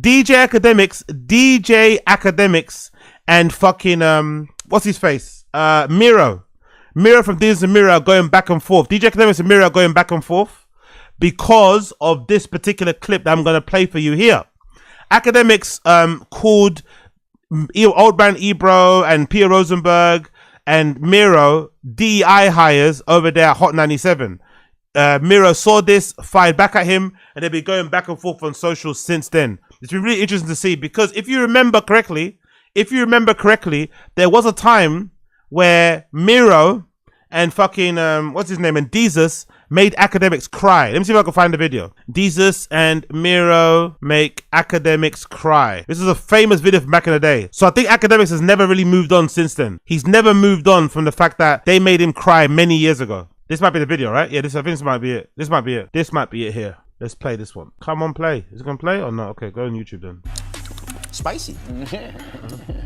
DJ Akademiks, and fucking what's his face? Mero from Deans and Mero are going back and forth. DJ Akademiks and Mero are going back and forth because of this particular clip that I'm gonna play for you here. Akademiks called Old Man Ebro and Peter Rosenberg and Mero DEI hires over there at Hot 97. Mero saw this, fired back at him, and they've been going back and forth on socials since then. It's been really interesting to see because if you remember correctly, there was a time where Mero and fucking what's his name and Deezus made Akademiks cry. Let me see if I can find the video. Deezus and Mero make Akademiks cry. This is a famous video from back in the day. So I think Akademiks has never really moved on since then. He's never moved on from the fact that they made him cry many years ago. This might be the video, right? Yeah, I think this might be it. This might be it here. Let's play this one. Come on, play. Is it gonna play or not? Okay, go on YouTube then. Spicy.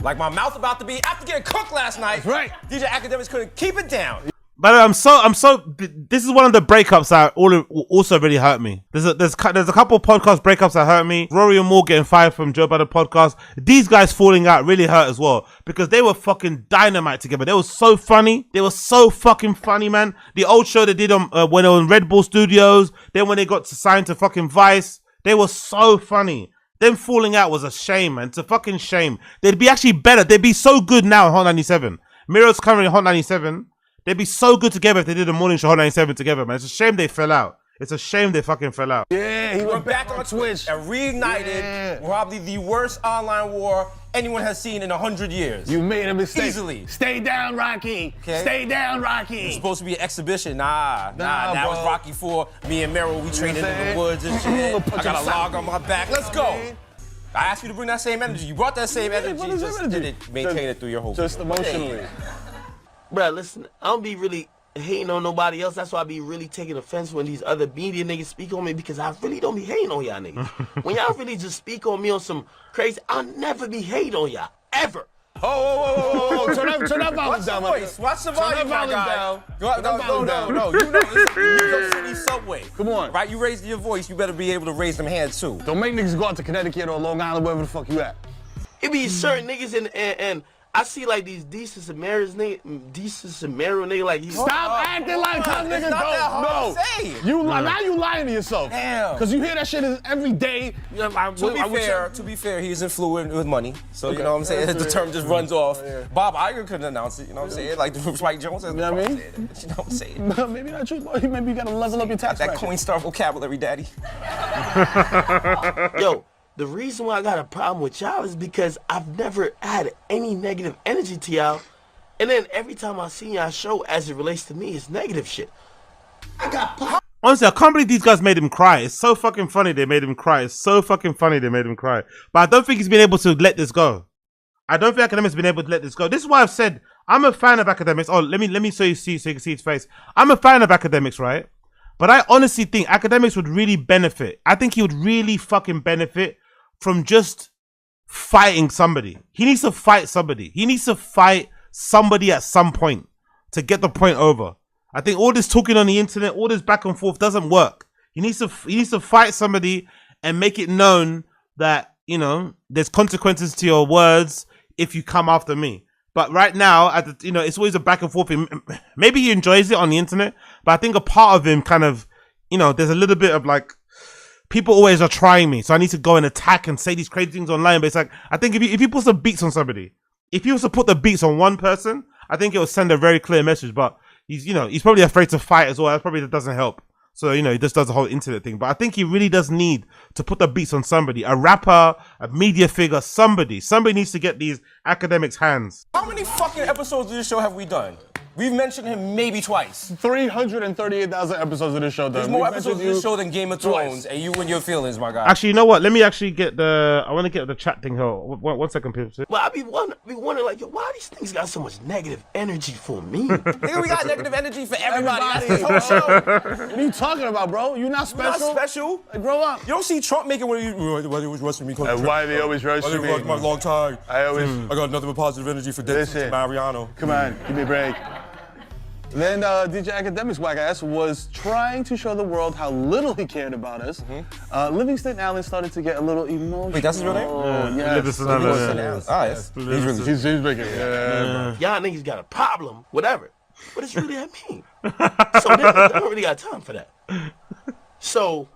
Like my mouth about to be after getting cooked last night. That's right. DJ Akademiks couldn't keep it down. But I'm so. This is one of the breakups that also really hurt me. There's a couple of podcast breakups that hurt me. Rory and Moore getting fired from Joe Budden podcast. These guys falling out really hurt as well because they were fucking dynamite together. They were so funny. They were so fucking funny, man. The old show they did on when they were in Red Bull Studios. Then when they got signed to fucking Vice, they were so funny. Them falling out was a shame, man. It's a fucking shame. They'd be actually better. They'd be so good now on Hot 97. Mero's currently on Hot 97. They'd be so good together if they did a morning show Hot 97 together, man. It's a shame they fell out. It's a shame they fucking fell out. Yeah, he went back on Twitch and reignited probably the worst online war anyone has seen in 100 years. You made a mistake. Easily. Stay down, Rocky. Okay. Stay down, Rocky. It was supposed to be an exhibition. Nah. That was Rocky 4. Me and Mero, we trained in the woods and shit. I got a log on my back. Let's go. I asked you to bring that same energy. You brought that same energy. Just didn't maintain it through your whole Just emotionally. Bruh, listen, I don't be really hating on nobody else. That's why I be really taking offense when these other media niggas speak on me because I really don't be hating on y'all niggas. When y'all really just speak on me on some crazy, I'll never be hating on y'all, ever. Oh, turn that volume down. Watch the volume down. No. You know, it's New York City subway. Come on. Right, you raised your voice, you better be able to raise them hands too. Don't make niggas go out to Connecticut or Long Island, wherever the fuck you at. It be certain niggas and I see like these decent and Mero nigga like he's Stop acting like some niggas don't know. Now you lying to yourself. Damn. Cause you hear that shit every day. To be fair, he's influenced with money. So you know what I'm saying? The term just runs off. Yeah. Bob Iger couldn't announce it, you know what I'm saying? Like Spike Jones says, you know what I mean? You know what I'm saying? Maybe not true, boy. Maybe you gotta level up your tax that Coinstar vocabulary, daddy. Yo. The reason why I got a problem with y'all is because I've never had any negative energy to y'all. And then every time I see y'all show as it relates to me, it's negative shit. Honestly, I can't believe these guys made him cry. It's so fucking funny they made him cry. It's so fucking funny they made him cry. But I don't think he's been able to let this go. I don't think Akademiks has been able to let this go. This is why I've said I'm a fan of Akademiks. Oh, let me show you so you can see his face. I'm a fan of Akademiks, right? But I honestly think Akademiks would really benefit. I think he would really fucking benefit from just fighting somebody. He needs to fight somebody. He needs to fight somebody at some point to get the point over. I think all this talking on the internet, all this back and forth doesn't work. He needs to fight somebody and make it known that, you know, there's consequences to your words if you come after me. But right now, it's always a back and forth. Maybe he enjoys it on the internet, but I think a part of him kind of, there's a little bit of like, people always are trying me, so I need to go and attack and say these crazy things online. But it's like, I think if you put some beats on somebody, if you was to put the beats on one person, I think it will send a very clear message. But he's probably afraid to fight as well. That doesn't help. So, he just does the whole internet thing. But I think he really does need to put the beats on somebody, a rapper, a media figure, somebody. Somebody needs to get these Akademiks' hands. How many fucking episodes of this show have we done? We've mentioned him maybe twice. 338,000 episodes of this show done. There's more episodes of this show than Game of Thrones, and you and your feelings, my guy. Actually, you know what? Let me actually get I want to get the chat thing here. One second, people. Well, I be wondering, like, yo, why these things got so much negative energy for me? Nigga, we got negative energy for everybody. That's the whole show. What are you talking about, bro? You're not special. You're not special. Like, grow up. You don't see Trump making why they always roasting me. Why they always roasting me? My long time. I got nothing but positive energy for Mariano. Come on, give me a break. Then DJ Akademiks' whack ass was trying to show the world how little he cared about us. Livingston Allen started to get a little emotional. Wait, that's his real name? Yeah. Livingston Allen. Yes. He's making it. Y'all niggas got a problem, whatever. What does really that mean? So niggas don't really got time for that. So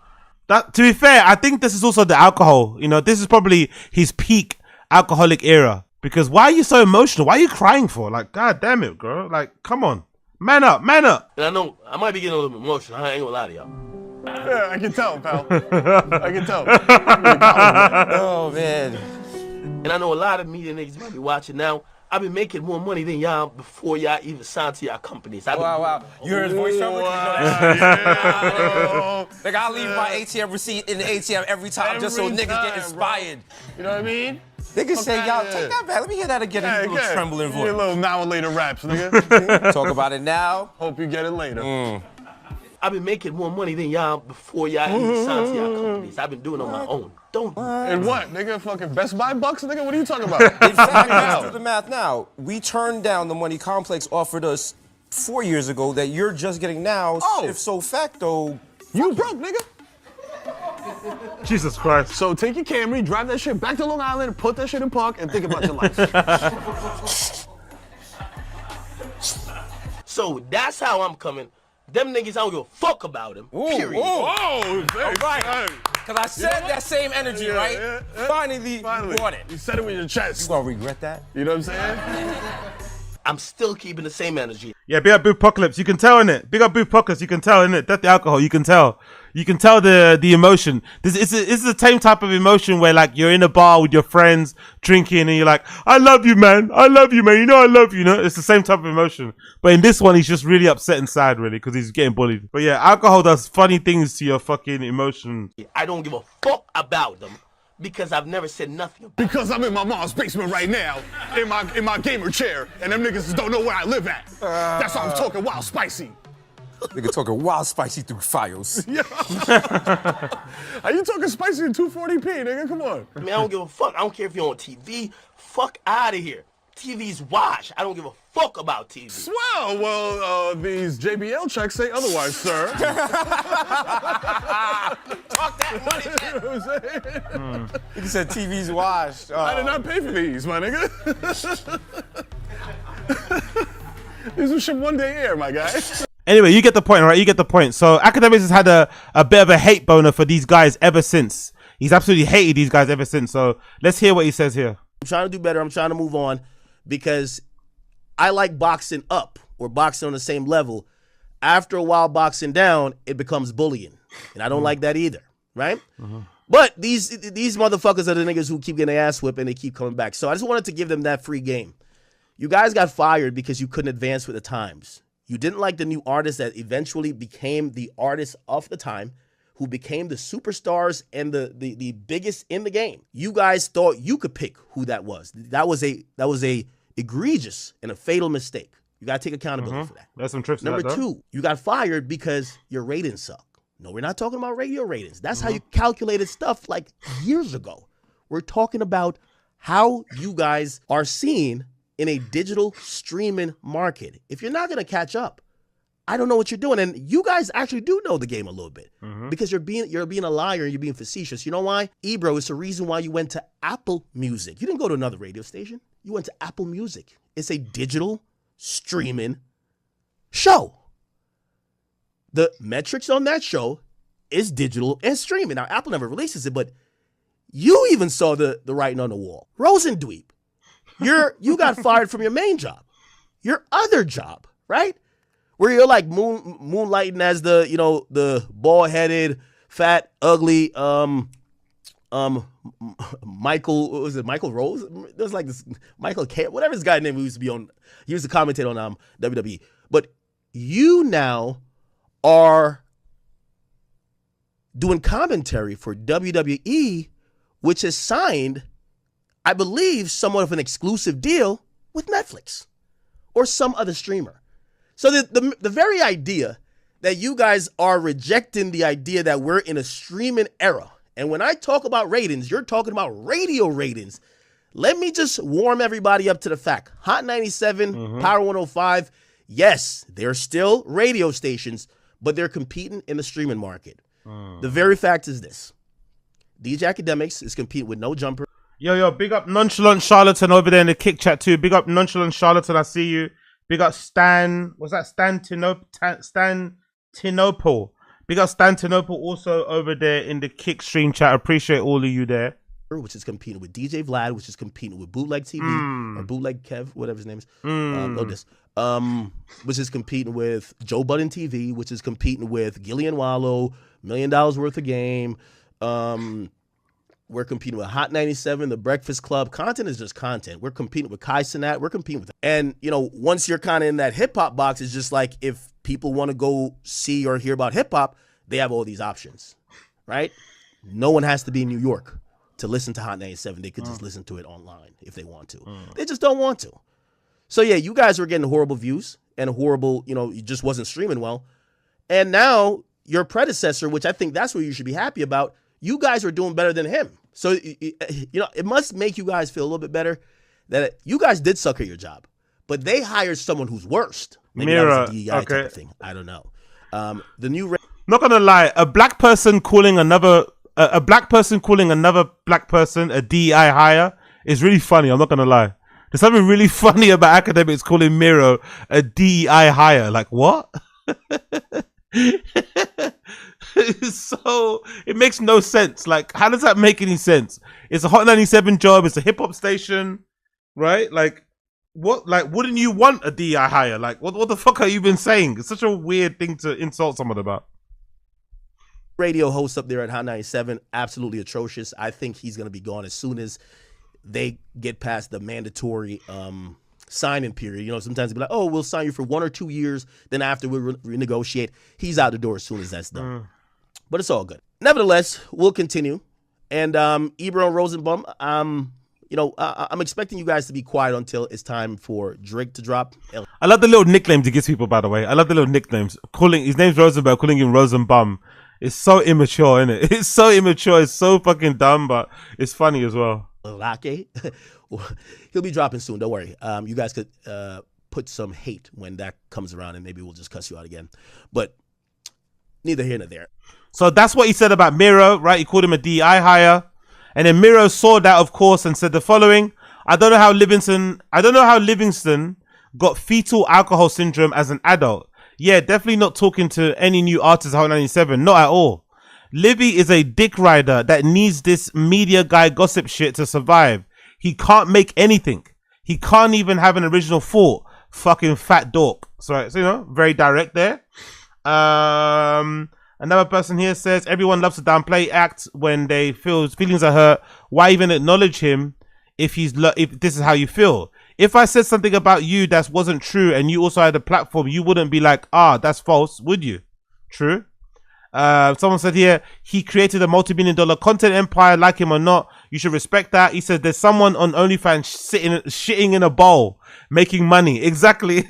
that, to be fair, I think this is also the alcohol. You know, this is probably his peak alcoholic era. Because why are you so emotional? Why are you crying for? Like, god damn it, girl. Like, come on. Man up, man up. And I know I might be getting a little bit emotional. I ain't gonna lie to y'all. Yeah, I can tell, pal. I can tell. Oh, man. And I know a lot of media niggas might be watching now. I've been making more money than y'all before y'all even signed to y'all companies. Wow. You heard his voice trembling? Like, I leave my ATM receipt in the ATM every time just so niggas get inspired. Bro. You know what I mean? Niggas say, y'all, take that back. Let me hear that again in a little trembling voice. A little now and later raps, nigga. Talk about it now. Hope you get it later. I've been making more money than y'all before y'all even signed to y'all companies. I've been doing it on my own. Don't. And what, nigga? Fucking Best Buy bucks, nigga? What are you talking about? In fact, let's do the math now. We turned down the money Complex offered us 4 years ago that you're just getting now. Oh. If so facto, You broke, nigga. Jesus Christ. So take your Camry, drive that shit back to Long Island, put that shit in park, and think about your life. So that's how I'm coming. Them niggas, I don't give a fuck about them. Period. Oh, all right. Because I said that same energy, right? Yeah. Finally, you brought it. You said it with your chest. You gonna regret that? You know what I'm saying? I'm still keeping the same energy. Yeah, big up Boo Apocalypse. You can tell in it. Big up Boo Apocalypse. You can tell in it. That's the alcohol. You can tell. You can tell the emotion. This is the same type of emotion where like you're in a bar with your friends drinking and you're like, I love you, man. I love you, man. You know I love you. You know, it's the same type of emotion. But in this one, he's just really upset inside, really, because he's getting bullied. But yeah, alcohol does funny things to your fucking emotion. I don't give a fuck about them because I've never said nothing about them. Because I'm in my mom's basement right now, in my gamer chair, and them niggas don't know where I live at. That's why I'm talking wild spicy. Nigga talking wild spicy through files. Yeah. Are you talking spicy in 240p, nigga? Come on. I mean, I don't give a fuck. I don't care if you're on TV. Fuck out of here. TV's wash. I don't give a fuck about TV. Swell. Well, these JBL checks say otherwise, sir. Talk that money, You know what I'm saying? He said TV's washed. I did not pay for these, my nigga. These were shipped one day air, my guy. Anyway, you get the point, right? You get the point. So Akademiks has had a bit of a hate boner for these guys ever since. He's absolutely hated these guys ever since. So let's hear what he says here. I'm trying to do better. I'm trying to move on because I like boxing up or boxing on the same level. After a while boxing down, it becomes bullying. And I don't like that either, right? But these motherfuckers are the niggas who keep getting their ass whipped and they keep coming back. So I just wanted to give them that free game. You guys got fired because you couldn't advance with the times. You didn't like the new artists that eventually became the artists of the time, who became the superstars and the biggest in the game. You guys thought you could pick who that was. That was a egregious and a fatal mistake. You got to take accountability for that. There's some tricks. Number two, you got fired because your ratings suck. No, we're not talking about radio ratings. That's how you calculated stuff like years ago. We're talking about how you guys are seen in a digital streaming market. If you're not going to catch up, I don't know what you're doing. And you guys actually do know the game a little bit because you're being a liar and you're being facetious. You know why? Ebro, it's the reason why you went to Apple Music. You didn't go to another radio station. You went to Apple Music. It's a digital streaming show. The metrics on that show is digital and streaming. Now, Apple never releases it, but you even saw the writing on the wall. Rosendweep. You got fired from your main job, your other job, right? Where you're like moonlighting as the bald-headed, fat, ugly, Michael, what was it, Michael Rose? There's like this Michael K, whatever his guy's name used to be on. He used to commentate on WWE. But you now are doing commentary for WWE, which has signed, I believe, somewhat of an exclusive deal with Netflix or some other streamer. So the very idea that you guys are rejecting the idea that we're in a streaming era, and when I talk about ratings, you're talking about radio ratings. Let me just warm everybody up to the fact. Hot 97, Power 105 Yes, they're still radio stations, but they're competing in the streaming market. The very fact is this. DJ Akademiks is competing with No Jumper. Yo, big up Nonchalant Charlatan over there in the kick chat too. Big up Nonchalant Charlatan, I see you. Big up Stan, what's that? Stan Tinople. Big up Stan Tinople also over there in the kick stream chat. Appreciate all of you there. Which is competing with DJ Vlad, which is competing with Bootleg TV, or Bootleg Kev, whatever his name is. Which is competing with Joe Budden TV, which is competing with Gillian Wallow, $1 million worth of game. We're competing with Hot 97, The Breakfast Club. Content is just content. We're competing with Kai Cenat. We're competing with, and you know, once you're kind of in that hip hop box, it's just like if people want to go see or hear about hip hop, they have all these options, right? No one has to be in New York to listen to Hot 97. They could just listen to it online if they want to. They just don't want to. So yeah, you guys were getting horrible views and horrible, you know, it just wasn't streaming well. And now your predecessor, which I think that's what you should be happy about, you guys are doing better than him. So, you know, it must make you guys feel a little bit better that you guys did suck at your job, but they hired someone who's worse. Maybe Mero, that was a DEI type of thing. I don't know. The new... Not gonna lie, a black person calling another black person a DEI hire is really funny. I'm not gonna lie. There's something really funny about Akademiks calling Mero a DEI hire. Like, what? So it makes no sense. Like, how does that make any sense? It's a Hot 97 job. It's a hip hop station, right? Like, what? Like, wouldn't you want a DEI hire? Like, what the fuck are you been saying? It's such a weird thing to insult someone about. Radio host up there at Hot 97, absolutely atrocious. I think he's going to be gone as soon as they get past the mandatory sign-in period. You know, sometimes they'll be like, oh, we'll sign you for 1 or 2 years. Then after we renegotiate, he's out the door as soon as that's done. But it's all good. Nevertheless, we'll continue. And Ebro and Rosenbaum, you know, I'm expecting you guys to be quiet until it's time for Drake to drop. I love the little nicknames he gives people, by the way. I love the little nicknames. Calling his name's Rosenbaum, calling him Rosenbaum. It's so immature, isn't it? It's so immature. It's so fucking dumb, but it's funny as well. Lake. He'll be dropping soon. Don't worry. You guys could put some hate when that comes around, and maybe we'll just cuss you out again. But neither here nor there. So that's what he said about Mero, right? He called him a DI hire. And then Mero saw that, of course, and said the following. I don't know how Livingston got fetal alcohol syndrome as an adult. Yeah, definitely not talking to any new artists at Hot 97. Not at all. Livy is a dick rider that needs this media guy gossip shit to survive. He can't make anything. He can't even have an original thought. Fucking fat dork. So you know, very direct there. Another person here says, everyone loves to downplay act when they feel feelings are hurt. Why even acknowledge him if this is how you feel? If I said something about you that wasn't true and you also had a platform, you wouldn't be like, that's false, would you? True. Someone said here, he created a multi-million-dollar content empire, like him or not. You should respect that. He said there's someone on OnlyFans shitting in a bowl, making money. Exactly.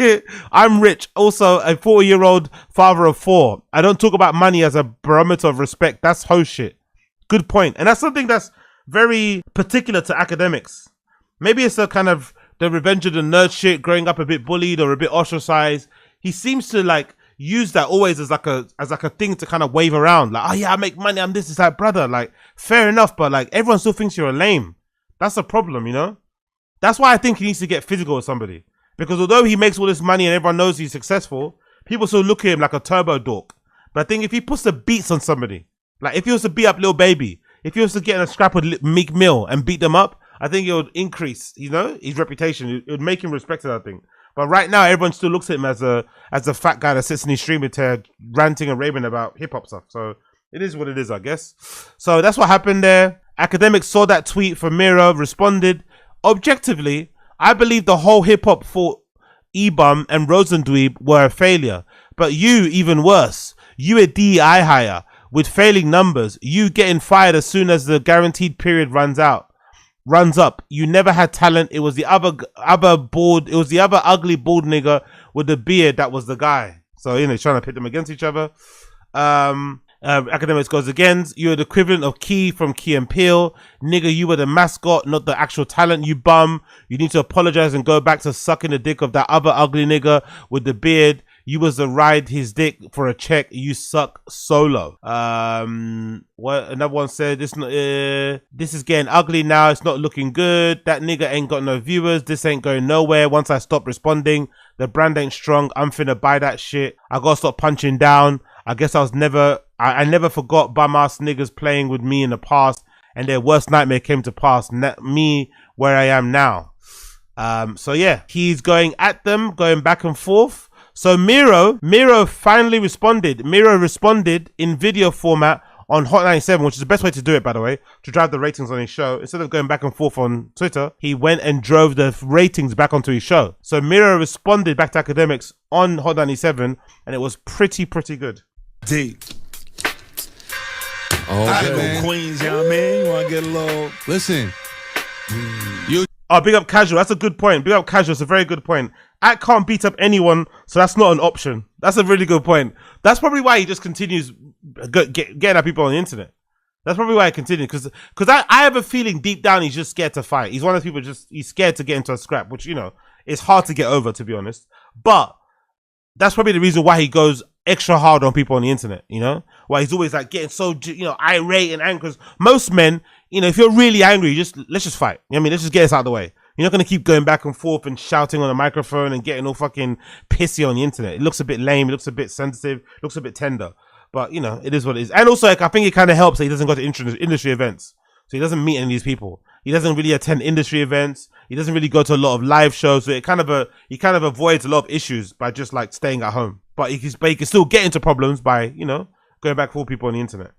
I'm rich. Also a 40-year-old father of 4. I don't talk about money as a barometer of respect. That's ho shit. Good point. And that's something that's very particular to Akademiks. Maybe it's a kind of the revenge of the nerd shit, growing up a bit bullied or a bit ostracized. He seems to like use that always as like a thing to kind of wave around, like, oh yeah, I make money, I'm this is that, brother. Like, fair enough, but like everyone still thinks you're a lame. That's a problem, you know. That's why I think he needs to get physical with somebody, because although he makes all this money and everyone knows he's successful, people still look at him like a turbo dork. But I think if he puts the beats on somebody, like if he was to beat up Lil Baby, if he was to get in a scrap with Meek Mill and beat them up, I think it would increase, you know, his reputation. It would make him respected, I think. But right now, everyone still looks at him as a fat guy that sits in his streamer chair ranting and raving about hip hop stuff. So it is what it is, I guess. So that's what happened there. Akademiks saw that tweet from Mero, responded. Objectively, I believe the whole hip hop for Ebum and Rosendweeb were a failure. But you, even worse, you a DEI hire with failing numbers, you getting fired as soon as the guaranteed period runs up. You never had talent. It was the other ugly bald nigga with the beard that was the guy. So, you know, trying to pit them against each other. And Academics goes again. You're the equivalent of Key from Key and Peele. Nigga, you were the mascot, not the actual talent, you bum. You need to apologize and go back to sucking the dick of that other ugly nigga with the beard. You was to ride his dick for a check. You suck solo. What another one said, this is getting ugly now. It's not looking good. That nigga ain't got no viewers. This ain't going nowhere. Once I stop responding, the brand ain't strong. I'm finna buy that shit. I gotta stop punching down. I guess I never forgot bum ass niggas playing with me in the past, and their worst nightmare came to pass. Me where I am now. So yeah, he's going at them, going back and forth. So Mero finally responded. Mero responded in video format on Hot 97, which is the best way to do it, by the way, to drive the ratings on his show. Instead of going back and forth on Twitter, he went and drove the ratings back onto his show. So Mero responded back to Academics on Hot 97, and it was pretty good. Deep. I go Queens, you know what I mean? You want to get a little... Listen. Oh, big up Casual. That's a good point. Big up Casual. It's a very good point. Act can't beat up anyone, so that's not an option. That's a really good point. That's probably why he just continues getting at people on the internet. That's probably why I continue, because I have a feeling deep down he's just scared to fight. He's one of those people he's scared to get into a scrap, which, you know, it's hard to get over, to be honest. But that's probably the reason why he goes extra hard on people on the internet, you know? Why he's always like getting so, you know, irate and angry. Most men, you know, if you're really angry, let's just fight. You know what I mean? Let's just get this out of the way. You're not going to keep going back and forth and shouting on the microphone and getting all fucking pissy on the internet. It looks a bit lame. It looks a bit sensitive. It looks a bit tender. But, you know, it is what it is. And also, like, I think it kind of helps that he doesn't go to industry events. So he doesn't meet any of these people. He doesn't really attend industry events. He doesn't really go to a lot of live shows. So he kind of avoids a lot of issues by just, like, staying at home. But he can still get into problems by, you know, going back for people on the internet.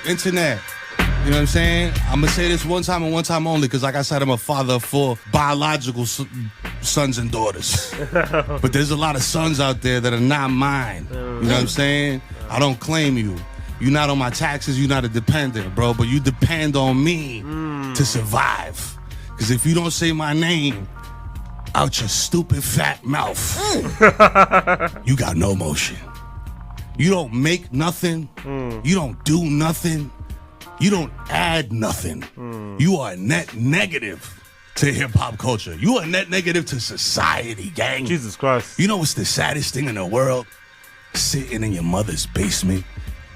Internet. You know what I'm saying? I'm going to say this one time and one time only, because like I said, I'm a father of 4 biological sons and daughters. But there's a lot of sons out there that are not mine. You know what I'm saying? I don't claim you. You're not on my taxes. You're not a dependent, bro. But you depend on me to survive. Because if you don't say my name out your stupid fat mouth, you got no motion. You don't make nothing. You don't do nothing. You don't add nothing. You are net negative to hip-hop culture. You are net negative to society, gang. Jesus Christ. You know what's the saddest thing in the world? Sitting in your mother's basement,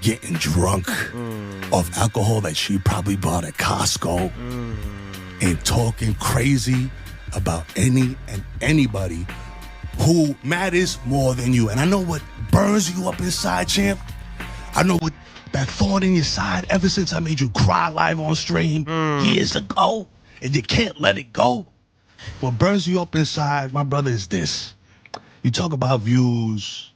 getting drunk off alcohol that she probably bought at Costco, and talking crazy about any and anybody who matters more than you. And I know what burns you up inside, champ. I know what that thorn in your side ever since I made you cry live on stream years ago, and you can't let it go. What burns you up inside, my brother, is this. You talk about views,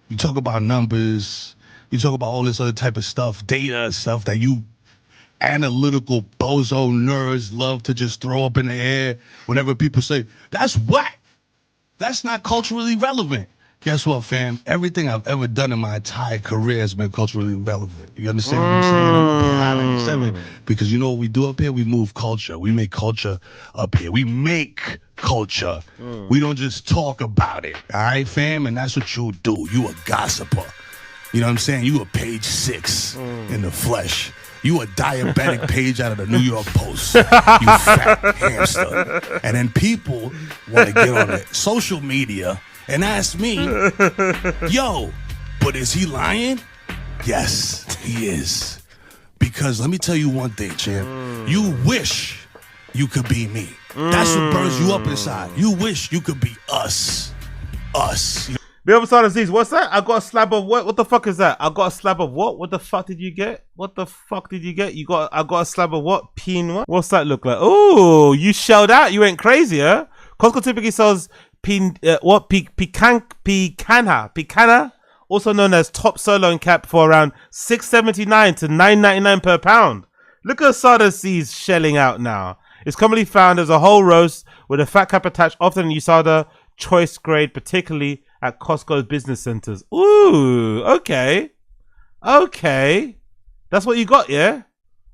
you talk about numbers, you talk about all this other type of stuff, data stuff that you analytical bozo nerds love to just throw up in the air whenever people say, that's whack. That's not culturally relevant. Guess what, fam? Everything I've ever done in my entire career has been culturally relevant. You understand what I'm saying? I'm up here, because you know what we do up here? We move culture. We make culture up here. We make culture. We don't just talk about it. All right, fam? And that's what you do. You a gossiper. You know what I'm saying? You a page 6 in the flesh. You a diabetic page out of the New York Post. You fat hamster. And then people want to get on it. Social media and ask me, yo, but is he lying? Yes, he is. Because let me tell you one thing, champ. You wish you could be me. That's what burns you up inside. You wish you could be us. Us. The other side of these, what's that? I got a slab of what? What the fuck is that? I got a slab of what? What the fuck did you get? What the fuck did you get? I got a slab of what? Peen what? What's that look like? Oh, you shelled out. You went crazy, huh? Costco typically sells picana, also known as top sirloin cap, for around $6.79 to $9.99 per pound. Look at Sada C's shelling out now. It's commonly found as a whole roast with a fat cap attached, often in USADA choice grade, particularly at Costco's business centers. Ooh, okay. That's what you got, yeah?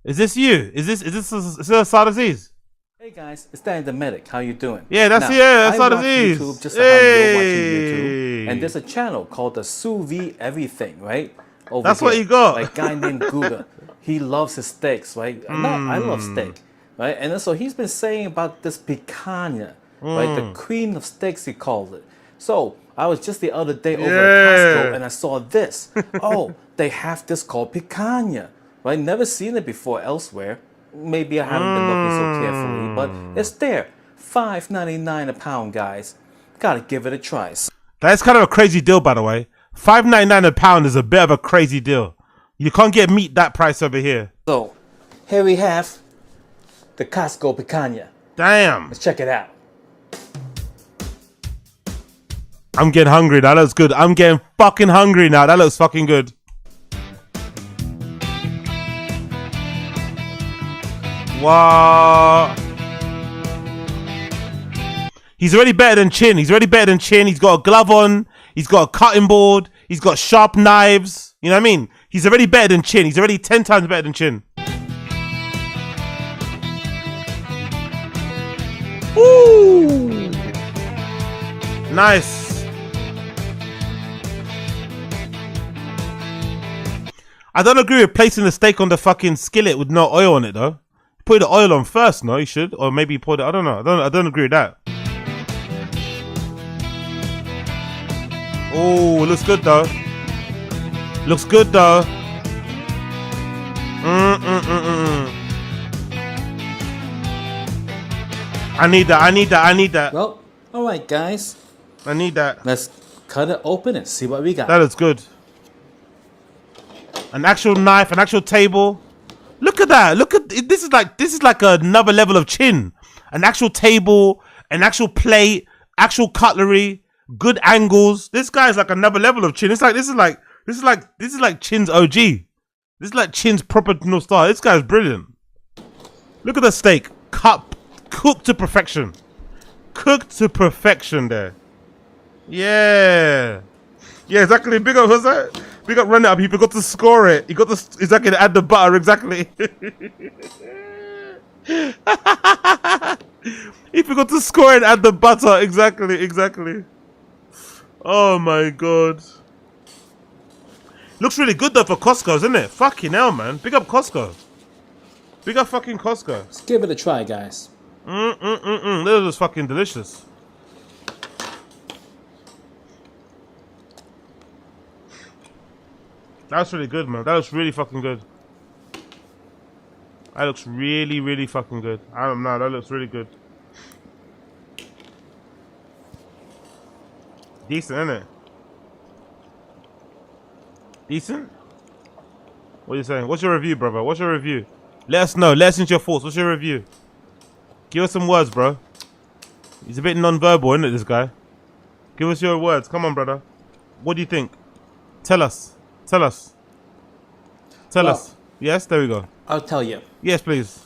Is this you? Is this a Sada C's? Hey guys, it's Dan the Medic. How you doing? Yeah, that's YouTube YouTube just like how you're watching YouTube, and there's a channel called the Sous Vide Everything, right? over That's here. what he got. Like guy named Gouda. He loves his steaks, right? I love steak, right? And then, so he's been saying about this picanha, right? The queen of steaks, he called it. So I was just the other day over at Costco and I saw this. Oh, they have this called picanha, right? Never seen it before elsewhere. Maybe I haven't been looking so carefully, but it's there. $5.99 a pound, guys. Gotta give it a try. That's kind of a crazy deal, by the way. $5.99 a pound is a bit of a crazy deal. You can't get meat that price over here. So here we have the Costco picanha. Damn. Let's check it out. I'm getting hungry. That looks good. I'm getting fucking hungry now. That looks fucking good. What? He's already better than Chin. He's already better than Chin. He's got a glove on. He's got a cutting board. He's got sharp knives. You know what I mean? He's already better than Chin. He's already 10 times better than Chin. Ooh. Nice. I don't agree with placing the steak on the fucking skillet with no oil on it though. Put the oil on first, no? You should, or maybe put it. I don't know. I don't agree with that. Oh, looks good though. Looks good though. I need that. I need that. I need that. Well, all right, guys. I need that. Let's cut it open and see what we got. That looks good. An actual knife, an actual table. Look at that. Look at this is like another level of Chin. An actual table, an actual plate, actual cutlery, good angles. This guy's like another level of Chin. It's like this is like Chin's OG. This is like Chin's proper North Star. This guy's brilliant. Look at the steak. Cooked to perfection. Cooked to perfection there. Yeah. Yeah, exactly. Big up, what's that? Big up, run it up. He forgot to score it. He got to exactly add the butter, exactly. He forgot to score and add the butter, exactly. Oh my god. Looks really good though for Costco, isn't it? Fucking hell, man. Big up Costco. Big up fucking Costco. Let's give it a try, guys. This is fucking delicious. That's really good, man. That looks really fucking good. That looks really, really fucking good. I don't know. That looks really good. Decent, isn't it? Decent? What are you saying? What's your review, brother? What's your review? Let us know. Let us know your thoughts. What's your review? Give us some words, bro. He's a bit non-verbal, isn't it, this guy? Give us your words. Come on, brother. What do you think? Tell us. Tell us. Tell us. Yes, there we go. I'll tell you. Yes, please.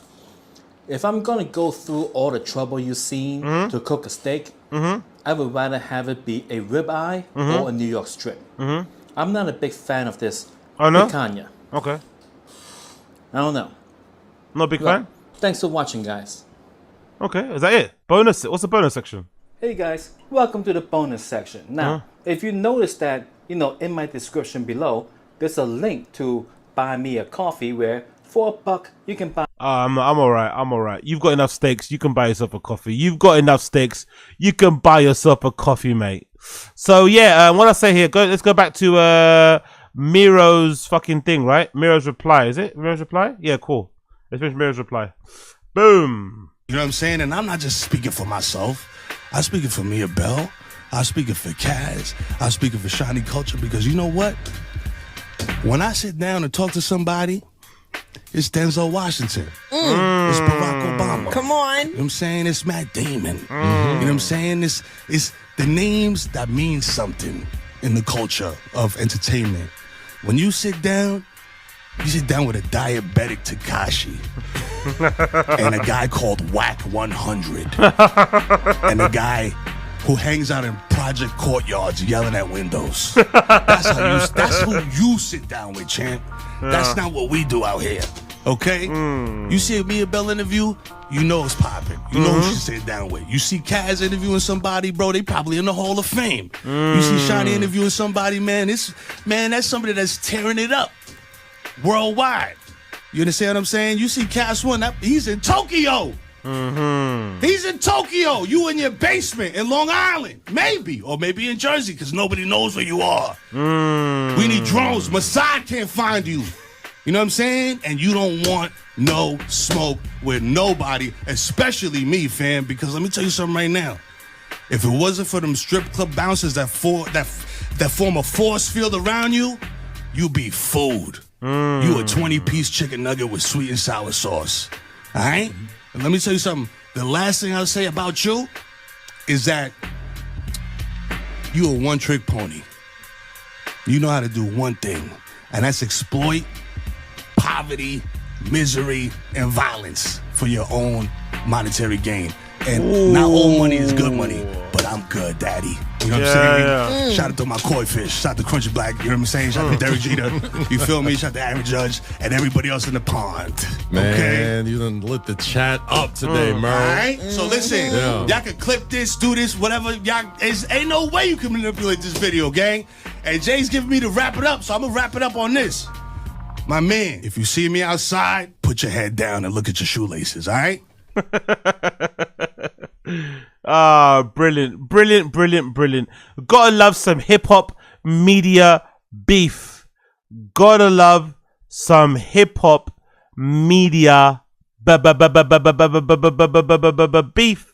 If I'm gonna go through all the trouble you've seen to cook a steak, I would rather have it be a ribeye or a New York strip. I'm not a big fan of this picanha. Okay. I don't know. Not a big fan? Thanks for watching, guys. Okay, is that it? Bonus. What's the bonus section? Hey guys, welcome to the bonus section. Now, if you notice that, in my description below, there's a link to buy me a coffee where for $1 you can buy. I'm alright. You've got enough steaks, you can buy yourself a coffee. You've got enough steaks, you can buy yourself a coffee, mate. So yeah, what I say here, let's go back to Mero's fucking thing, right? Mero's reply, is it? Mero's reply? Yeah, cool. Let's finish Mero's reply. Boom. You know what I'm saying? And I'm not just speaking for myself. I'm speaking for Mia Bell. I'm speaking for Kaz. I'm speaking for Shiny Culture, because you know what? When I sit down and talk to somebody, it's Denzel Washington. It's Barack Obama. Come on. You know what I'm saying? It's Matt Damon. You know what I'm saying? It's the names that mean something in the culture of entertainment. When you sit down with a diabetic Tekashi and a guy called Whack 100 and a guy who hangs out in project courtyards yelling at windows. That's who you sit down with, champ. That's not what we do out here. Okay? You see a Mia Bell interview, you know it's popping. You know who she's sitting down with. You see Kaz interviewing somebody, bro, they probably in the Hall of Fame. You see Shani interviewing somebody, man, that's somebody that's tearing it up worldwide. You understand what I'm saying? You see Kaz One, he's in Tokyo. He's in Tokyo. You in your basement in Long Island. Maybe. Or maybe in Jersey, because nobody knows where you are. We need drones. Mossad can't find you. You know what I'm saying? And you don't want no smoke with nobody, especially me, fam, because let me tell you something right now. If it wasn't for them strip club bouncers that form a force field around you, you be food. You a 20-piece chicken nugget with sweet and sour sauce. All right? And let me tell you something. The last thing I'll say about you is that you a one-trick pony. You know how to do one thing, and that's exploit poverty, misery, and violence for your own monetary gain. And not all money is good money, but I'm good, daddy. You know what I'm saying? Shout out to my koi fish. Shout out to Crunchy Black. You know what I'm saying? Shout out to Derek Jeter. You feel me? Shout out to Aaron Judge and everybody else in the pond. Man, you done lit the chat up today, Mero. All right? So listen, y'all can clip this, do this, whatever. Y'all, ain't no way you can manipulate this video, gang. And Jay's giving me to wrap it up, so I'm going to wrap it up on this. My man, if you see me outside, put your head down and look at your shoelaces, all right? Brilliant. Gotta love some hip hop media beef. Gotta love some hip hop media beef.